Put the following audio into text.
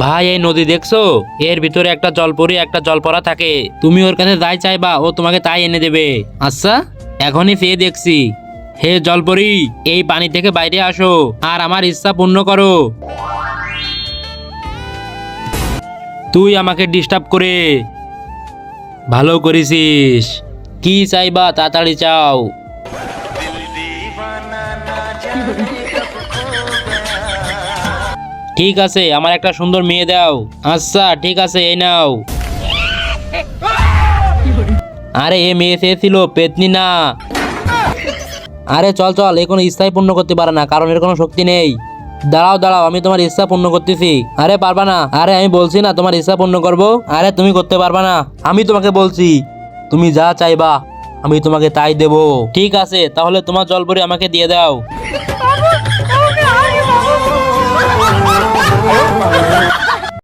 ভাই এই নদী দেখছো? এর ভিতরে একটা জলপরি একটা জলপরা থাকে। তুমি ওর কাছে যাই চাইবা ও তোমাকে তাই এনে দেবে। আচ্ছা, এখনই চেয়ে দেখছি। হে জলপরি, এই পানি থেকে বাইরে আসো আর আমার ইচ্ছা পূর্ণ করো। তুই আমাকে ডিস্টার্ব করে ভালো করেছিস। কি চাইবা তাড়াতাড়ি চাও। ঠিক আছে, আমার একটা সুন্দর মেয়ে দাও। আচ্ছা ঠিক আছে, এই নাও। আরে এ মেয়ে চেয়েছিল, পেতনি না। আরে চল চল, এ কোনো ইচ্ছাই পূর্ণ করতে পারে না, কারণ এর কোনো শক্তি নেই। দাঁড়াও দাঁড়াও, আমি তোমার ইচ্ছা পূর্ণ করতেছি। আরে পারবা না। আরে আমি বলছি না তোমার ইচ্ছা পূর্ণ করব। আরে তুমি করতে পারবা না, আমি তোমাকে বলছি। তুমি যা চাইবা আমি তোমাকে তাই দেব। ঠিক আছে, তাহলে তোমার জলপরি আমাকে দিয়ে দাও।